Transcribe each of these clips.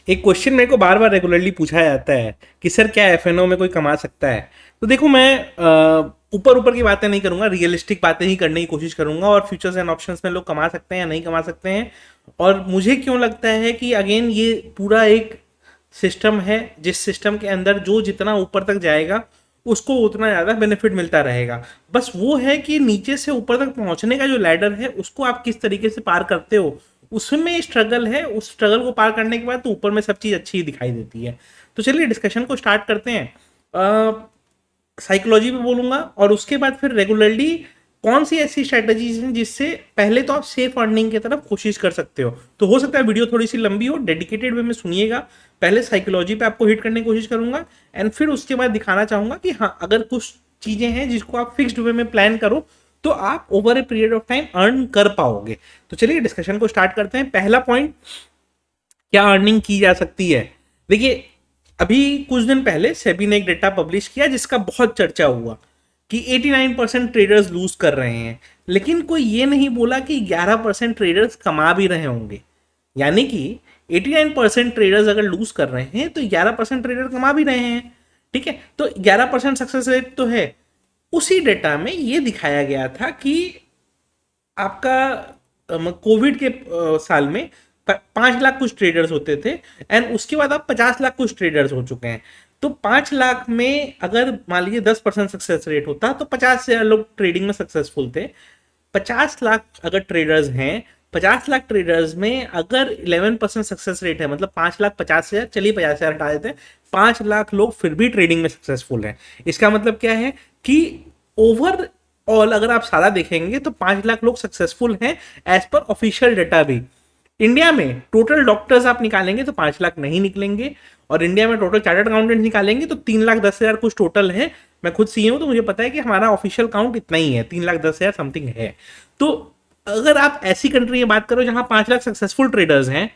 एक क्वेश्चन मेरे को बार बार रेगुलरली पूछा जाता है कि सर क्या एफएनओ में कोई कमा सकता है। तो देखो मैं ऊपर ऊपर की बातें नहीं करूंगा, रियलिस्टिक बातें ही करने की कोशिश करूंगा और फ्यूचर्स एंड ऑप्शंस में लोग कमा सकते हैं या नहीं कमा सकते हैं। और मुझे क्यों लगता है कि अगेन ये पूरा एक सिस्टम है जिस सिस्टम के अंदर जो जितना ऊपर तक जाएगा उसको उतना ज़्यादा बेनिफिट मिलता रहेगा। बस वो है कि नीचे से ऊपर तक पहुंचने का जो लैडर है उसको आप किस तरीके से पार करते हो, उसमें स्ट्रगल है। उस स्ट्रगल को पार करने के बाद तो ऊपर में सब चीज़ अच्छी दिखाई देती है। तो चलिए डिस्कशन को स्टार्ट करते हैं। साइकोलॉजी पे बोलूंगा और उसके बाद फिर रेगुलरली कौन सी ऐसी स्ट्रेटजीज हैं जिससे पहले तो आप सेफ अर्निंग की तरफ कोशिश कर सकते हो। तो हो सकता है वीडियो थोड़ी सी लंबी हो, डेडिकेटेड वे में सुनिएगा। पहले साइकोलॉजी पे आपको हिट करने की कोशिश करूंगा एंड फिर उसके बाद दिखाना चाहूंगा कि हाँ, अगर कुछ चीज़ें हैं जिसको आप फिक्स्ड वे में प्लान करो तो आप over a period of time earn कर पाओगे। तो चलिए डिस्कशन को स्टार्ट करते हैं। पहला पॉइंट, क्या अर्निंग की जा सकती है। देखिए, अभी कुछ दिन पहले सेबी ने एक डेटा पब्लिश किया जिसका बहुत चर्चा हुआ कि 89% ट्रेडर्स लूज कर रहे हैं, लेकिन कोई ये नहीं बोला कि 11% ट्रेडर्स कमा भी रहे होंगे। यानी कि 89% ट्रेडर्स अगर लूज कर रहे हैं तो 11% ट्रेडर कमा भी रहे हैं। ठीक है, तो 11% सक्सेस रेट तो है। उसी डेटा में ये दिखाया गया था कि आपका कोविड के साल में 5 लाख कुछ ट्रेडर्स होते थे एंड उसके बाद अब 50 लाख कुछ ट्रेडर्स हो चुके हैं। तो 5 लाख में अगर मान लीजिए 10% सक्सेस रेट होता तो 50 से लोग ट्रेडिंग में सक्सेसफुल थे। 50 लाख अगर ट्रेडर्स हैं, 50 लाख ट्रेडर्स में अगर 11% सक्सेस रेट है, मतलब 5 लाख 50 हजार, चलिए 50 हजार हटा देते हैं, 5 लाख लोग फिर भी ट्रेडिंग में सक्सेसफुल हैं। इसका मतलब क्या है कि ओवर ऑल अगर आप सारा देखेंगे तो 5 लाख लोग सक्सेसफुल हैं एज पर ऑफिशियल डेटा भी। इंडिया में टोटल डॉक्टर्स आप निकालेंगे तो 5 लाख नहीं निकलेंगे और इंडिया में टोटल चार्टर्ड अकाउंटेंट निकालेंगे तो 3 लाख 10 हजार कुछ टोटल है। मैं खुद सीए हूं तो मुझे पता है कि हमारा ऑफिशियल काउंट इतना ही है, 3 लाख 10 हजार समथिंग है। तो अगर आप ऐसी कंट्री में बात करो जहां 5 लाख सक्सेसफुल ट्रेडर्स हैं,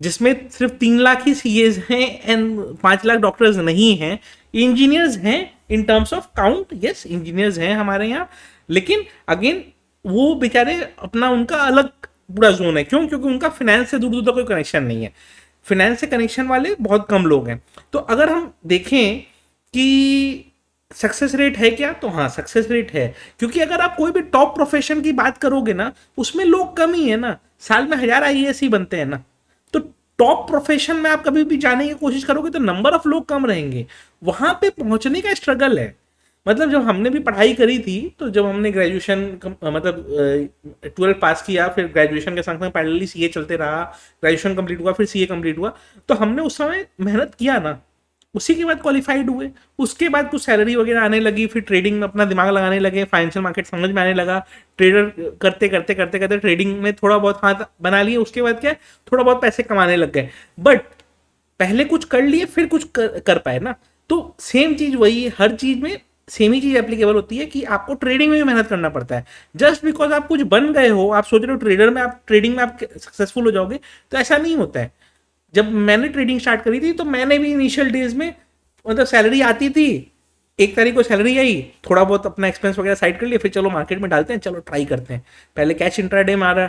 जिसमें सिर्फ 3 लाख ही सीएज हैं एंड 5 लाख डॉक्टर्स नहीं हैं, इंजीनियर्स हैं in terms of count, yes engineers हैं हमारे यहाँ, लेकिन अगेन वो बेचारे अपना उनका अलग पूरा जोन है। क्यों? क्योंकि उनका फाइनेंस से दूर दूर तक कोई कनेक्शन नहीं है। फाइनेंस से कनेक्शन वाले बहुत कम लोग हैं। तो अगर हम देखें कि सक्सेस रेट है क्या, तो हाँ सक्सेस रेट है। क्योंकि अगर आप कोई भी टॉप प्रोफेशन की बात करोगे ना, उसमें लोग कम ही है ना, साल में 1000 आईएएस ही बनते हैं ना। तो टॉप प्रोफेशन में आप कभी भी जाने की कोशिश करोगे तो नंबर ऑफ लोग कम रहेंगे, वहां पे पहुंचने का स्ट्रगल है। मतलब जब हमने भी पढ़ाई करी थी, तो जब हमने ग्रेजुएशन मतलब 12 पास किया, फिर ग्रेजुएशन के संग संग पैरेलली सीए चलते रहा, ग्रेजुएशन कंप्लीट हुआ, फिर सीए कंप्लीट हुआ, तो हमने उस समय मेहनत किया ना, उसी के बाद क्वालिफाइड हुए। उसके बाद कुछ सैलरी वगैरह आने लगी, फिर ट्रेडिंग में अपना दिमाग लगाने लगे, फाइनेंशियल मार्केट समझ में आने लगा, ट्रेडर करते करते करते करते ट्रेडिंग में थोड़ा बहुत हाथ बना लिए। उसके बाद क्या, थोड़ा बहुत पैसे कमाने लग गए। बट पहले कुछ कर लिए फिर कुछ कर पाए ना। तो सेम चीज वही है, हर चीज में सेम ही चीज एप्लीकेबल होती है कि आपको ट्रेडिंग में भी मेहनत करना पड़ता है। जस्ट बिकॉज आप कुछ बन गए हो, आप सोच रहे हो ट्रेडर में आप ट्रेडिंग में आप सक्सेसफुल हो जाओगे, तो ऐसा नहीं होता है। जब मैंने ट्रेडिंग स्टार्ट करी थी तो मैंने भी इनिशियल डेज में मतलब सैलरी आती थी, 1 तारीख को सैलरी आई, थोड़ा बहुत अपना एक्सपेंस वगैरह साइड कर लिया, फिर चलो मार्केट में डालते हैं, चलो ट्राई करते हैं। पहले कैश इंट्राडे मारा,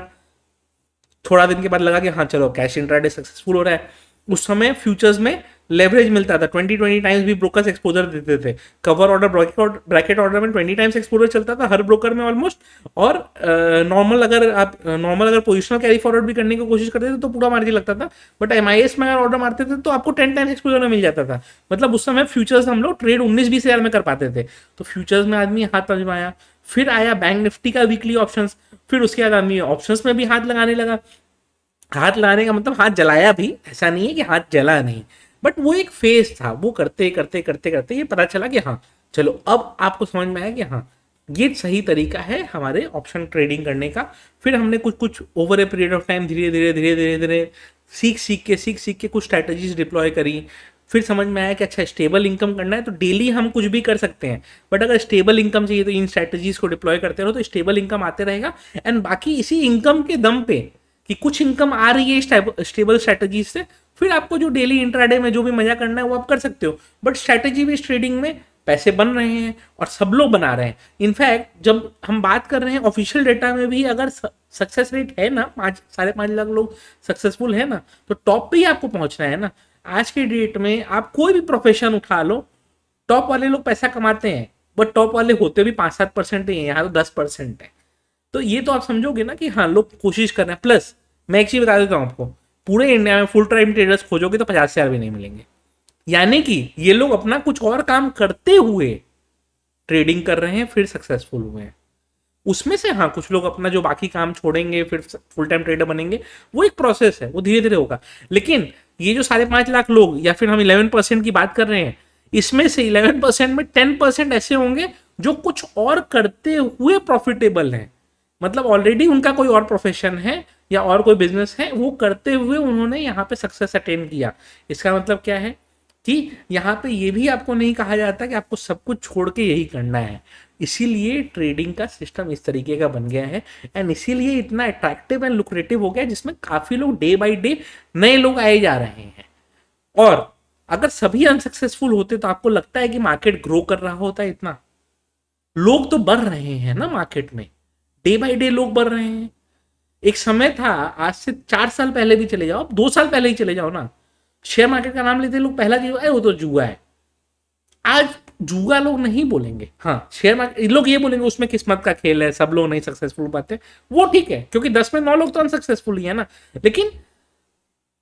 थोड़ा दिन के बाद लगा कि हाँ चलो कैश इंट्राडे सक्सेसफुल हो रहा है। उस समय फ्यूचर्स में लेवरेज मिलता था, 20 टाइम्स भी ब्रोकर्स एक्सपोजर देते थे। कवर ऑर्डर ब्रैकेट ऑर्डर में 20 टाइम्स एक्सपोजर चलता था हर ब्रोकर में ऑलमोस्ट। और नॉर्मल अगर पोजिशनल कैरी फॉरवर्ड भी करने की कोशिश करते थे तो पूरा मार्जिन लगता था। बट एमआईएस में अगर ऑर्डर मारते थे तो आपको 10 टाइम्स एक्सपोजर में मिल जाता था। मतलब उस समय फ्यूचर्स हम लोग ट्रेड 19-20 हजार में कर पाते थे। तो फ्यूचर्स में आदमी हाथ आजमाया, फिर आया बैंक निफ्टी का वीकली ऑप्शन, फिर उसके बाद आदमी ऑप्शन में भी हाथ लगाने लगा। हाथ लगाने का मतलब हाथ जलाया भी, ऐसा नहीं है कि हाथ जला नहीं, बट वो एक फेज था। वो करते करते करते करते ये पता चला कि हाँ चलो अब आपको समझ में आया कि हाँ ये सही तरीका है हमारे ऑप्शन ट्रेडिंग करने का। फिर हमने कुछ कुछ over a period of time धीरे धीरे धीरे धीरे धीरे सीख के कुछ स्ट्रैटेजीज डिप्लॉय करी। फिर समझ में आया कि अच्छा स्टेबल इनकम करना है तो डेली हम कुछ भी कर सकते हैं, बट अगर स्टेबल इनकम चाहिए तो इन स्ट्रैटेजीज को डिप्लॉय करते रहो तो स्टेबल इनकम आते रहेगा। एंड बाकी इसी इनकम के दम पे कि कुछ इनकम आ रही है स्टेबल स्ट्रैटेजीज से, फिर आपको जो डेली इंट्राडे में जो भी मजा करना है वो आप कर सकते हो। बट स्ट्रैटेजी बेस्ड ट्रेडिंग में पैसे बन रहे हैं और सब लोग बना रहे हैं। इनफैक्ट जब हम बात कर रहे हैं ऑफिशियल डेटा में भी, अगर सक्सेस रेट है ना 5-5.5 लाख लोग सक्सेसफुल है ना, तो टॉप पे ही आपको पहुंचना है ना। आज के डेट में आप कोई भी प्रोफेशन उठा लो, टॉप वाले लोग पैसा कमाते हैं, बट टॉप वाले होते भी 5-7% ही है, यहाँ तो 10% है। तो ये तो आप समझोगे ना कि हाँ लोग कोशिश कर रहे हैं। प्लस मैं एक चीज बता देता हूँ आपको, पूरे इंडिया में फुल टाइम ट्रेडर्स खोजोगे तो 50,000 भी नहीं मिलेंगे। यानी कि ये लोग अपना कुछ और काम करते हुए ट्रेडिंग कर रहे हैं, फिर सक्सेसफुल हुए हैं। उसमें से हाँ कुछ लोग अपना जो बाकी काम छोड़ेंगे फिर फुल टाइम ट्रेडर बनेंगे, वो एक प्रोसेस है, वो धीरे धीरे होगा। लेकिन ये जो 5.5 लाख लोग या फिर हम 11% की बात कर रहे हैं, इसमें से 11% में 10% ऐसे होंगे जो कुछ और करते हुए प्रॉफिटेबल हैं। मतलब ऑलरेडी उनका कोई और प्रोफेशन है या और कोई बिजनेस है, वो करते हुए उन्होंने यहाँ पे सक्सेस अटेन किया। इसका मतलब क्या है कि यहाँ पे ये भी आपको नहीं कहा जाता कि आपको सब कुछ छोड़ के यही करना है। इसीलिए ट्रेडिंग का सिस्टम इस तरीके का बन गया है, एंड इसीलिए इतना अट्रैक्टिव एंड लुक्रेटिव हो गया, जिसमें काफी लोग डे बाय डे नए लोग आए जा रहे हैं। और अगर सभी अनसक्सेसफुल होते तो आपको लगता है कि मार्केट ग्रो कर रहा होता है इतना? लोग तो बढ़ रहे हैं ना मार्केट में, डे बाय डे लोग बढ़ रहे हैं। एक समय था, आज से 4 साल पहले भी चले जाओ, 2 साल पहले ही चले जाओ ना, शेयर मार्केट का नाम लेते लोग पहला चीज वो तो जुआ है। आज जुआ लोग नहीं बोलेंगे, हाँ शेयर मार्केट लोग ये बोलेंगे उसमें किस्मत का खेल है, सब लोग नहीं सक्सेसफुल पाते। वो ठीक है, क्योंकि 10 में 9 लोग तो अनसक्सेसफुल ही है ना। लेकिन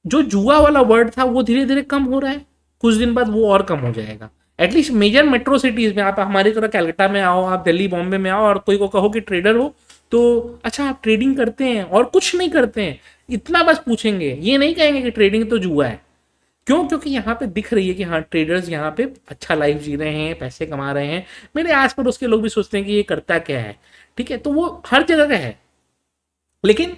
जो जुआ वाला वर्ड था वो धीरे धीरे कम हो रहा है, कुछ दिन बाद वो और कम हो जाएगा। एटलीस्ट मेजर मेट्रो सिटीज में, आप हमारी तरह कैलकाटा में आओ, आप दिल्ली बॉम्बे में आओ और कोई को कहो कि ट्रेडर हो, तो अच्छा आप ट्रेडिंग करते हैं और कुछ नहीं करते हैं, इतना बस पूछेंगे, ये नहीं कहेंगे कि ट्रेडिंग तो जुआ है। क्यों? क्योंकि यहाँ पे दिख रही है कि हाँ ट्रेडर्स यहाँ पे अच्छा लाइफ जी रहे हैं, पैसे कमा रहे हैं। मेरे आस पड़ोस के लोग भी सोचते हैं कि ये करता क्या है, ठीक है, तो वो हर जगह का है। लेकिन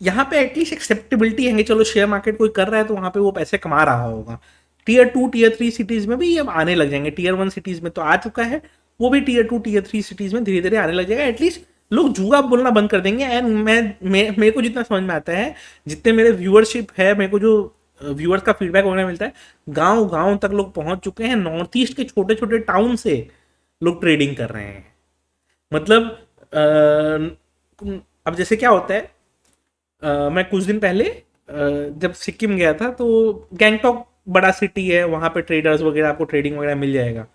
यहाँ पे एटलीस्ट एक्सेप्टेबिलिटी है कि चलो शेयर मार्केट कोई कर रहा है तो वहाँ पे वो पैसे कमा रहा होगा। टीयर 2 टीयर 3 सिटीज में भी ये अब आने लग जाएंगे, टीयर 1 सिटीज में तो आ चुका है, वो भी टीयर 2 टीयर 3 सिटीज में धीरे धीरे आने लग जाएगा। एटलीस्ट लोग जुआ बोलना बंद कर देंगे। एंड मेरे को जितना समझ में आता है, जितने मेरे व्यूअरशिप है, मेरे को जो व्यूअर्स का फीडबैक वगैरह मिलता है, गांव गांव तक लोग पहुंच चुके हैं, नॉर्थ ईस्ट के छोटे छोटे टाउन से लोग ट्रेडिंग कर रहे हैं। मतलब अब जैसे क्या होता है, मैं कुछ दिन पहले जब सिक्किम गया था, तो गैंगटॉक बड़ा सिटी है, वहाँ पे ट्रेडर्स वगैरह आपको ट्रेडिंग वगैरह मिल जाएगा।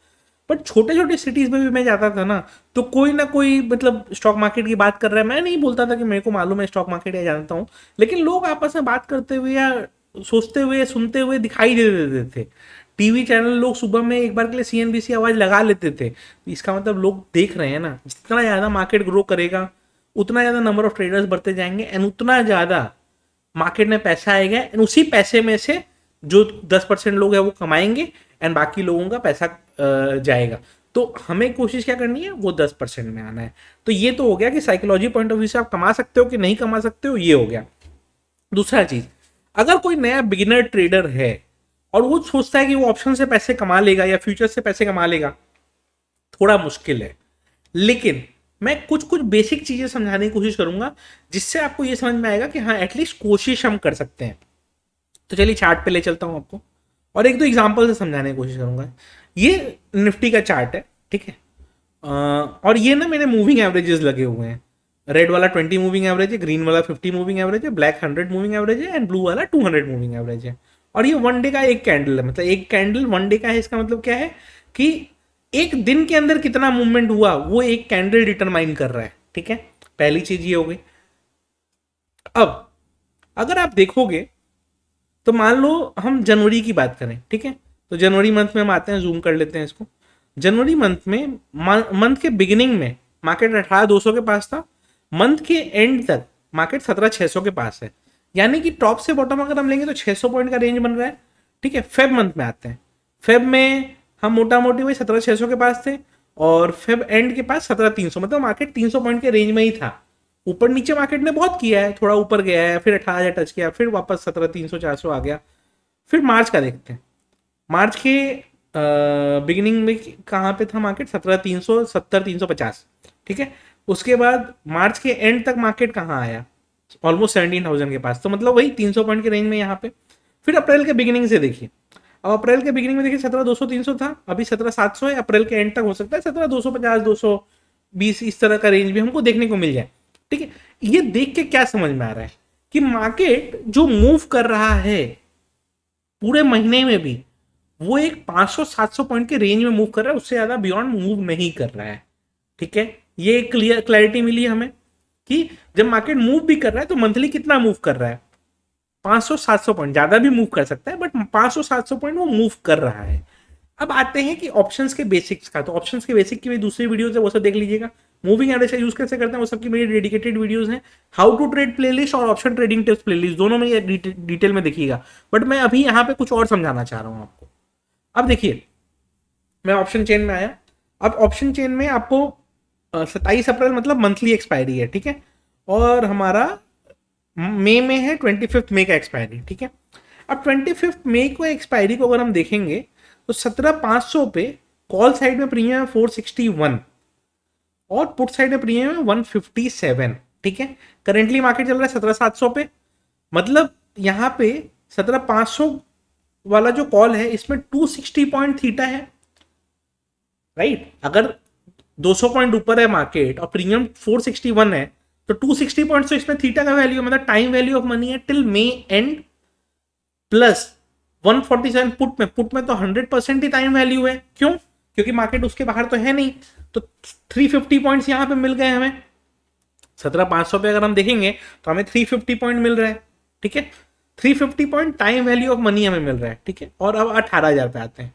बट छोटे छोटे सिटीज़ में भी मैं जाता था ना, तो कोई ना कोई मतलब स्टॉक मार्केट की बात कर रहा है। मैं नहीं बोलता था कि मेरे को मालूम है स्टॉक मार्केट या जानता हूँ, लेकिन लोग आपस में बात करते हुए या सोचते हुए सुनते हुए दिखाई दे देते थे। टीवी चैनल लोग सुबह में एक बार के लिए सीएनबीसी आवाज़ लगा लेते थे। इसका मतलब लोग देख रहे हैं ना, जितना ज़्यादा मार्केट ग्रो करेगा उतना ज़्यादा नंबर ऑफ ट्रेडर्स बढ़ते जाएंगे, एंड उतना ज़्यादा मार्केट में पैसा आएगा, एंड उसी पैसे में से जो 10% लोग हैं वो कमाएंगे, एंड बाकी लोगों का पैसा जाएगा। तो हमें कोशिश क्या करनी है, वो 10% में आना है। तो ये तो हो गया कि साइकोलॉजी पॉइंट ऑफ व्यू से आप कमा सकते हो कि नहीं कमा सकते हो, ये हो गया। दूसरा चीज, अगर कोई नया बिगिनर ट्रेडर है और वो सोचता है कि वो ऑप्शन से पैसे कमा लेगा या फ्यूचर से पैसे कमा लेगा, थोड़ा मुश्किल है। लेकिन मैं कुछ कुछ बेसिक चीजें समझाने की कोशिश करूंगा, जिससे आपको ये समझ में आएगा कि हाँ एटलीस्ट कोशिश हम कर सकते हैं। तो चलिए चार्ट पे ले चलता हूं आपको, और एक दो एग्जांपल से समझाने की कोशिश करूंगा। ये निफ्टी का चार्ट है, ठीक है, और ये ना मेरे मूविंग एवरेजेस लगे हुए हैं। रेड वाला 20 मूविंग एवरेज है, ग्रीन वाला 50 मूविंग एवरेज है, ब्लैक 100 मूविंग एवरेज है, एंड ब्लू वाला 200 मूविंग एवरेज है। और ये वन डे का एक कैंडल है, मतलब एक कैंडल वन डे का है। इसका मतलब क्या है कि एक दिन के अंदर कितना मूवमेंट हुआ वो एक कैंडल डिटरमाइन कर रहा है, ठीक है। पहली चीज ये हो गई। अब अगर आप देखोगे तो मान लो हम जनवरी की बात करें, ठीक है, तो जनवरी मंथ में हम आते हैं, जूम कर लेते हैं इसको। जनवरी मंथ में मंथ के बिगिनिंग में मार्केट 18,200 के पास था, मंथ के एंड तक मार्केट 17,600 के पास है। यानी कि टॉप से बॉटम अगर हम लेंगे तो 600 पॉइंट का रेंज बन रहा है, ठीक है। फेब मंथ में आते हैं, फेब में हम मोटा मोटी वही 17,600 के पास थे, और फेब एंड के पास 17,300, मतलब मार्केट 300 पॉइंट के रेंज में ही था। ऊपर नीचे मार्केट ने बहुत किया है, थोड़ा ऊपर गया है, फिर 18,000 टच किया, फिर वापस 17,300 400 आ गया। फिर मार्च का देखते हैं, मार्च के बिगिनिंग में कहाँ पे था मार्केट, 17,300 17,350, ठीक है। उसके बाद मार्च के एंड तक मार्केट कहाँ आया, ऑलमोस्ट 17,000 के पास, तो मतलब वही 300 पॉइंट के रेंज में यहाँ पे। फिर अप्रैल के बिगिनिंग से देखिए, अब अप्रैल के बिगिनिंग में देखिए 17,200 300 था, अभी 17,700 है, अप्रैल के एंड तक हो सकता है 17,250 220 इस तरह का रेंज भी हमको देखने को मिल जाए। ठीक है, ये देख के क्या समझ में आ रहा है कि मार्केट जो मूव कर रहा है पूरे महीने में भी वो एक 500-700 पॉइंट के रेंज में मूव कर रहा है, उससे ज्यादा बियॉन्ड मूव नहीं कर रहा है। ठीक है, ये क्लैरिटी मिली हमें कि जब मार्केट मूव भी कर रहा है तो मंथली कितना मूव कर रहा है, 500-700 पॉइंट, ज्यादा भी मूव कर सकता है बट 500-700 पॉइंट वो मूव कर रहा है। अब आते हैं कि ऑप्शंस के बेसिक्स का, तो ऑप्शंस के बेसिक की भी दूसरी वीडियोस है, वो सब देख लीजिएगा। मूविंग एवरेज का यूज कैसे करते हैं वो सबकी मेरी डेडिकेटेड वीडियोस हैं। हाउ टू ट्रेड प्लेलिस्ट और ऑप्शन ट्रेडिंग टिप्स प्लेलिस्ट दोनों में ये डिटेल में देखिएगा, बट मैं अभी यहाँ पे कुछ और समझाना चाह रहा हूँ आपको। अब देखिए, मैं ऑप्शन चेन में आया। अब ऑप्शन चेन में आपको 27 अप्रैल मतलब मंथली एक्सपायरी है, ठीक है, और हमारा मई में है 25 मई का एक्सपायरी। ठीक है, अब 25 मई को एक्सपायरी को अगर हम देखेंगे तो 17,500 पे कॉल साइड में प्रीमियम है 461 और पुट साइड में प्रीमियम है 157। ठीक है, करेंटली मार्केट चल रहा है 17,700 पे, मतलब यहाँ पे 17,500 वाला जो कॉल है इसमें 260 पॉइंट थीटा है, राइट। अगर 200 पॉइंट ऊपर है मार्केट और प्रीमियम 461 है तो 260 पॉइंट तो इसमें थीटा का वैल्यू, मतलब टाइम वैल्यू ऑफ मनी है till may and plus 147 put में तो 100% ही टाइम वैल्यू है। क्यों? क्योंकि मार्केट उसके बाहर तो है नहीं, तो 350 पॉइंट्स यहां पे मिल गए हमें। 17,500 पे अगर हम देखेंगे तो हमें 350 पॉइंट मिल रहा है। ठीक है, 350 point time value of money हमें मिल रहा है। ठीक है, और अब 18,000 पे आते हैं।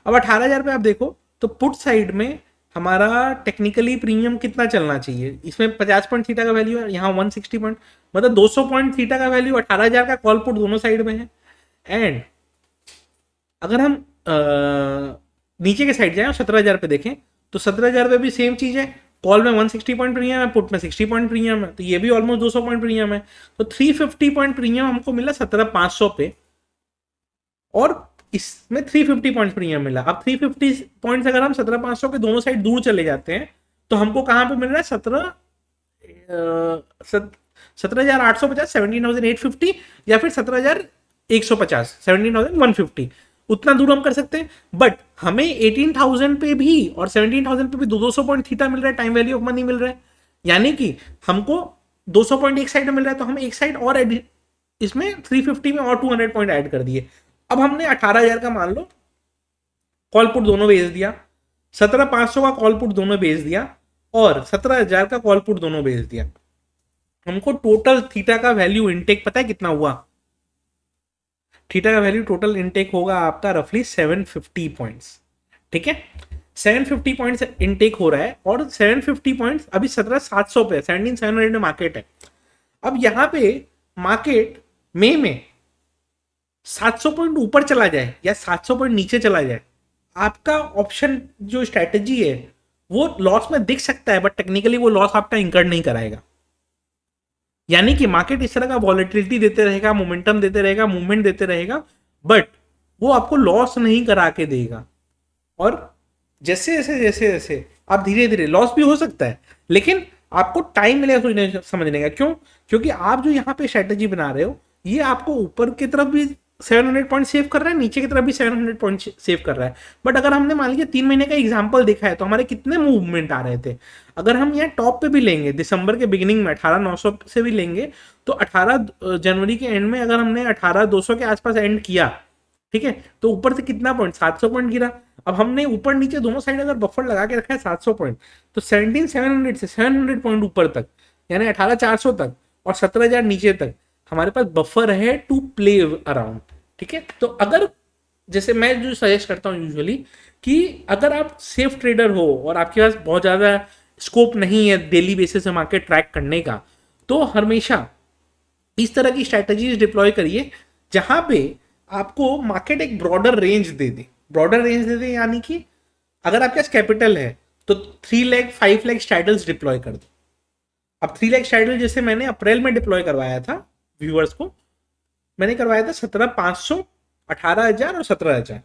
अब 18,000 पे आप देखो तो पुट साइड में हमारा टेक्निकली प्रीमियम कितना चलना चाहिए, इसमें 50 पॉइंट थीटा का वैल्यू है, यहाँ 160 पॉइंट, मतलब 200 पॉइंट थीटा का वैल्यू 18,000 का कॉल पुट दोनों साइड में है। एंड अगर हम नीचे के साइड जाए 17,000 पे देखें तो 17,000 पे भी सेम चीज है, कॉल में 160 पॉइंट प्रीमियम है, पुट में 60 पॉइंट प्रीमियम है, तो ये भी ऑलमोस्ट 200 पॉइंट प्रीमियम है। तो 350 पॉइंट प्रीमियम हमको मिला 17,500 पे और इसमें 350 पॉइंट प्रीमियम मिला। अब 350 पॉइंट्स अगर हम 17,500 के दोनों साइड दूर चले जाते हैं तो हमको कहां पे मिल रहा है 17,850 17,850 या फिर 17,150 17,150, उतना दूर हम कर सकते हैं। बट हमें 18,000 पे भी और 17,000 पे भी 200 पॉइंट थीटा मिल रहा है, टाइम वैल्यू ऑफ मनी मिल रहा है, यानी कि हमको 200 पॉइंट एक साइड में मिल रहा है, तो हम एक साइड और इसमें 350 में और 200 पॉइंट ऐड कर दिए। अब हमने 18,000 का मान लो कॉल पुट दोनों भेज दिया, 17,500 का कॉल पुट दोनों भेज दिया और 17,000 का कॉल पुट दोनों भेज दिया। हमको टोटल थीटा का वैल्यू इनटेक पता है कितना हुआ? थीटा का वैल्यू टोटल इनटेक होगा आपका रफली 750 पॉइंट्स। ठीक है, 750 पॉइंट्स इनटेक हो रहा है और 750 पॉइंट्स अभी 17,700 पे 17,700 में मार्केट है। अब यहां पे मार्केट मई में 700 पॉइंट ऊपर चला जाए या 700 पॉइंट नीचे चला जाए, आपका ऑप्शन जो स्ट्रैटेजी है वो लॉस में दिख सकता है, बट टेक्निकली वो लॉस आपका इंकर्ड नहीं कराएगा। यानी कि मार्केट इस तरह का वॉलेटिलिटी देते रहेगा, मोमेंटम देते रहेगा, मूवमेंट देते रहेगा, बट वो आपको लॉस नहीं करा के देगा। और जैसे जैसे जैसे जैसे आप धीरे धीरे लॉस भी हो सकता है, लेकिन आपको टाइम मिलेगा सोचने समझने का। क्यों? क्योंकि आप जो यहाँ पे स्ट्रेटेजी बना रहे हो ये आपको ऊपर की तरफ भी 700 पॉइंट सेव कर रहा है, नीचे की तरफ भी 700 पॉइंट सेव कर रहा है। बट अगर हमने मान लीजिए 3 महीने का एग्जांपल देखा है तो हमारे कितने मूवमेंट आ रहे थे। अगर हम यहाँ टॉप पे भी लेंगे, दिसंबर के बिगिनिंग में 18,900 से भी लेंगे तो 18 जनवरी के एंड में अगर हमने 18,200 के आसपास एंड किया, ठीक है, तो ऊपर से कितना पॉइंट 700 पॉइंट गिरा। अब हमने ऊपर नीचे दोनों साइड अगर बफर लगा के रखा है 700 पॉइंट, तो 17,700 से 700 पॉइंट ऊपर तक यानी 18,400 तक और 17,000 नीचे तक हमारे पास बफर है टू प्ले अराउंड। ठीक है, तो अगर जैसे मैं जो सजेस्ट करता हूँ यूजुअली कि अगर आप सेफ ट्रेडर हो और आपके पास बहुत ज़्यादा स्कोप नहीं है डेली बेसिस पे मार्केट ट्रैक करने का, तो हमेशा इस तरह की स्ट्रैटेजीज डिप्लॉय करिए जहां पे आपको मार्केट एक ब्रॉडर रेंज दे दे। ब्रॉडर रेंज दे दे यानी कि अगर आपके पास कैपिटल है तो 3 लाख 5 लाख स्ट्रैटल्स डिप्लॉय कर दो। अब 3 लाख स्ट्रैटल जैसे मैंने अप्रैल में डिप्लॉय करवाया था व्यूअर्स को, मैंने करवाया था 17,500, 18,000 और 17,000।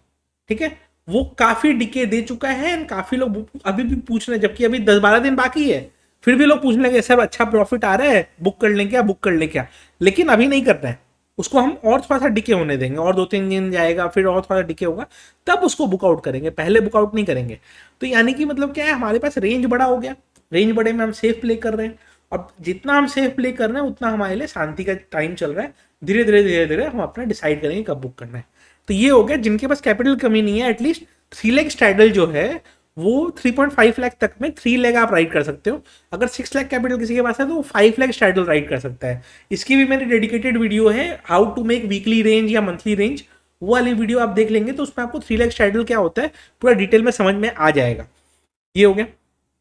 ठीक है, वो काफी डिके दे चुका है एंड काफी लोग अभी भी पूछ रहे हैं, जबकि अभी 10-12 दिन बाकी है, फिर भी लोग पूछने लगे सर अच्छा प्रॉफिट आ रहा है, बुक कर लें क्या, बुक कर लें क्या, लेकिन अभी नहीं करना है। उसको हम और थोड़ा सा डिके होने देंगे, और 2-3 दिन जाएगा, फिर और थोड़ा डिके होगा, तब उसको बुकआउट करेंगे, पहले बुकआउट नहीं करेंगे। तो यानी कि मतलब क्या है, हमारे पास रेंज बड़ा हो गया, रेंज बड़े में हम सेफ प्ले कर रहे हैं, और जितना हम सेफ प्ले कर रहे हैं उतना हमारे लिए शांति का टाइम चल रहा है। धीरे धीरे धीरे धीरे हम अपना डिसाइड करेंगे कब बुक करना है। तो ये हो गया जिनके पास कैपिटल कमी नहीं है, एटलीस्ट 3 लाख स्ट्रैडल जो है वो 3.5 लाख तक में 3 लाख आप राइड कर सकते हो। अगर 6 लाख कैपिटल किसी के पास है तो वो 5 लाख स्ट्रैडल राइड कर सकता है। इसकी भी मेरी डेडिकेटेड वीडियो है, how to make weekly range या मंथली रेंज, वो वाली वीडियो आप देख लेंगे तो उसमें आपको 3 लाख स्ट्रैडल क्या होता है पूरा डिटेल में समझ में आ जाएगा। ये हो गया।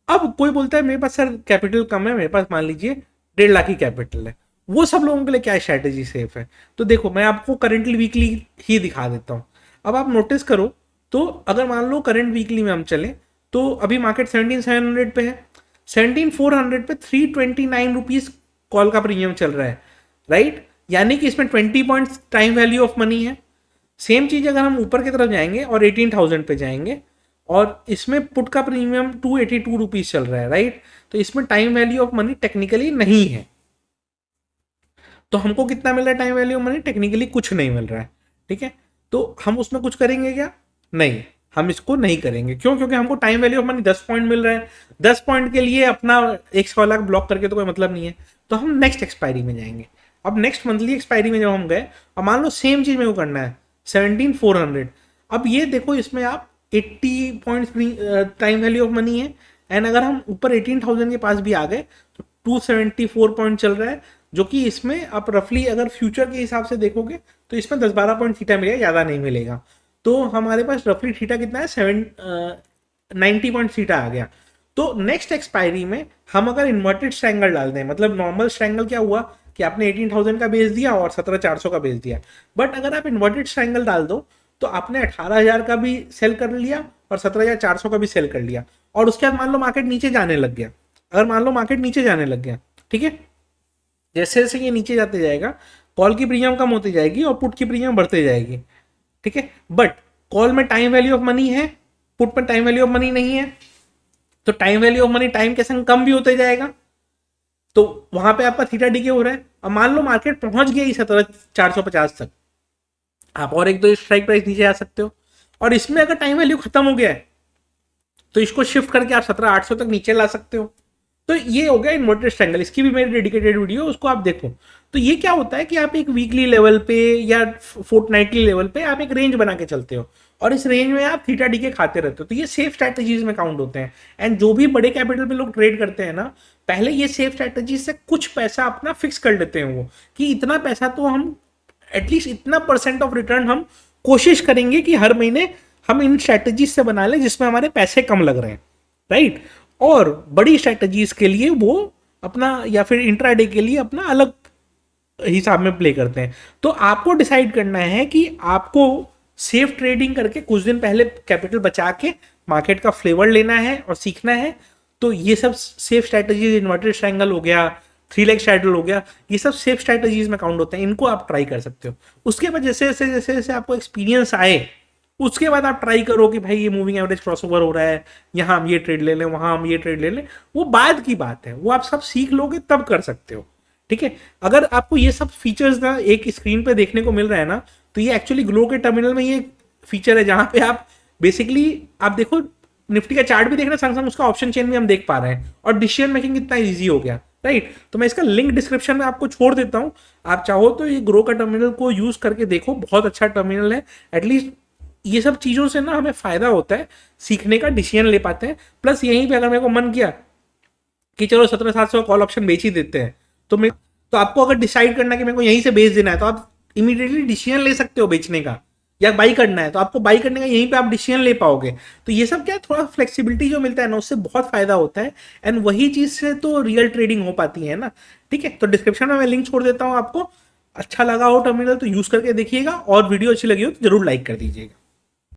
अब कोई बोलता है मेरे पास सर कैपिटल कम है, मेरे पास मान लीजिए 1.5 लाख की कैपिटल है, वो सब लोगों के लिए क्या स्ट्रैटेजी सेफ है? तो देखो मैं आपको करंटली वीकली ही दिखा देता हूँ। अब आप नोटिस करो तो अगर मान लो करंट वीकली में हम चले तो अभी मार्केट 17,700 पे है, 17,400 पे 329 रुपीज कॉल का प्रीमियम चल रहा है, राइट? यानी कि इसमें 20 points time value of money है। सेम चीज अगर हम ऊपर की तरफ जाएंगे और 18,000 पे जाएंगे और इसमें पुट का प्रीमियम 282 रुपीज चल रहा है, राइट? तो इसमें time value of money technically नहीं है। तो हमको कितना मिल रहा है time value of money? Technically कुछ नहीं मिल रहा है, ठीक है? तो हम उसमें कुछ करेंगे क्या? नहीं, हम इसको नहीं करेंगे। क्यों? क्योंकि हमको time value of money 10 point मिल रहा है। 10 पॉइंट के लिए अपना 100 लाख ब्लॉक करके तो कोई मतलब नहीं है। तो हम नेक्स्ट एक्सपायरी में जाएंगे। अब नेक्स्ट मंथली एक्सपायरी में जब हम गए, अब मान लो सेम चीज मेरे को करना है 17,400। अब ये देखो इसमें आप 80 points time value of money है, एंड अगर हम ऊपर 18,000 के पास भी आ गए तो 274 पॉइंट चल रहा है, जो कि इसमें आप रफली अगर फ्यूचर के हिसाब से देखोगे तो इसमें 10-12 पॉइंट थीटा मिलेगा, ज़्यादा नहीं मिलेगा। तो हमारे पास रफली थीटा कितना है? 90 पॉइंट थीटा आ गया। तो नेक्स्ट एक्सपायरी में हम अगर इन्वर्टेड स्ट्रैंगल डाल दें, मतलब नॉर्मल स्ट्रैंगल क्या हुआ कि आपने 18,000 का बेच दिया और 17,400 का बेच दिया, बट अगर आप इन्वर्टेड स्ट्रैंगल डाल दो तो आपने 18,000 का भी सेल कर लिया और 17,400 का भी सेल कर लिया, और उसके बाद मान लो मार्केट नीचे जाने लग गया। अगर मान लो मार्केट नीचे जाने लग गया, ठीक है, जैसे जैसे ये नीचे जाते जाएगा कॉल की प्रीमियम कम होती जाएगी और पुट की प्रीमियम बढ़ते जाएगी, ठीक है? बट कॉल में टाइम वैल्यू ऑफ मनी है, पुट में टाइम वैल्यू ऑफ मनी नहीं है, तो time value of money time के संग कम भी होते जाएगा, तो वहां पे आपका थीटा डीके हो रहा है। अब मान लो मार्केट पहुंच गया 17,450 तक, आप और एक दो स्ट्राइक प्राइस नीचे आ सकते हो, और इसमें अगर टाइम वैल्यू खत्म हो गया है तो इसको शिफ्ट करके आप 17,800 तक नीचे ला सकते हो। तो ये हो गया इन्वर्टेड स्ट्रैंगल, इसकी भी मेरी डेडिकेटेड वीडियो, उसको आप देखो। तो ये क्या होता है कि आप एक वीकली लेवल पे या फोर्टनाइटली लेवल पे आप एक रेंज बना के चलते हो, और इस रेंज में आप थीटा डी के खाते रहते हो। तो ये सेफ स्ट्रैटेजीज में काउंट होते हैं। एंड जो भी बड़े कैपिटल पे लोग ट्रेड करते हैं ना, पहले ये सेफ स्ट्रैटेजी से कुछ पैसा अपना फिक्स कर लेते हैं, वो कि इतना पैसा तो हम एटलीस्ट इतना % ऑफ रिटर्न हम कोशिश करेंगे कि हर महीने हम इन स्ट्रैटेजीज से बना लें जिसमें हमारे पैसे कम लग रहे हैं, राइट? और बड़ी स्ट्रैटेजीज के लिए वो अपना, या फिर इंट्राडे के लिए अपना अलग हिसाब में प्ले करते हैं। तो आपको डिसाइड करना है कि आपको सेफ ट्रेडिंग करके कुछ दिन पहले कैपिटल बचा के मार्केट का फ्लेवर लेना है और सीखना है। तो ये सब सेफ स्ट्रैटेजीज, इन्वर्टेड ट्रायंगल हो गया, 3 लाख स्ट्रैटल हो गया, ये सब सेफ स्ट्रैटेजीज में काउंट होते हैं। इनको आप ट्राई कर सकते हो। उसके बाद जैसे जैसे जैसे जैसे आपको एक्सपीरियंस आए, उसके बाद आप ट्राई करो कि भाई ये मूविंग एवरेज क्रॉसओवर हो रहा है, यहाँ हम ये ट्रेड ले लें, वहाँ हम ये ट्रेड ले लें, वो बाद की बात है, वो आप सब सीख लोगे तब कर सकते हो, ठीक है? अगर आपको ये सब फीचर्स ना एक स्क्रीन पे देखने को मिल रहा है ना, तो ये एक्चुअली ग्लो के टर्मिनल में ये फीचर है जहाँ पे आप बेसिकली आप देखो निफ्टी का चार्ट भी देखना, संग संग उसका ऑप्शन चेन भी हम देख पा रहे हैं, और डिसीजन मेकिंग कितना ईजी हो गया, राइट? तो मैं इसका लिंक डिस्क्रिप्शन में आपको छोड़ देता हूँ, आप चाहो तो ये ग्रो का टर्मिनल को यूज करके देखो, बहुत अच्छा टर्मिनल है। एटलीस्ट ये सब चीज़ों से ना हमें फायदा होता है, सीखने का, डिसीजन ले पाते हैं। प्लस यहीं पे अगर मेरे को मन किया कि चलो 17,700 कॉल ऑप्शन बेच ही देते हैं, तो आपको अगर डिसाइड करना है कि मेरे को यहीं से बेच देना है, तो आप इमीडिएटली डिसीजन ले सकते हो बेचने का, या बाई करना है तो आपको बाई करने का यहीं पे आप डिसीजन ले पाओगे। तो ये सब क्या है, थोड़ा फ्लेक्सिबिलिटी जो मिलता है ना, उससे बहुत फायदा होता है। एंड वही चीज से तो रियल ट्रेडिंग हो पाती है ना, ठीक है? तो डिस्क्रिप्शन में मैं लिंक छोड़ देता हूँ आपको। अच्छा लगा हो टर्मिनल तो यूज करके देखिएगा, और वीडियो अच्छी लगी हो तो जरूर लाइक कर दीजिएगा।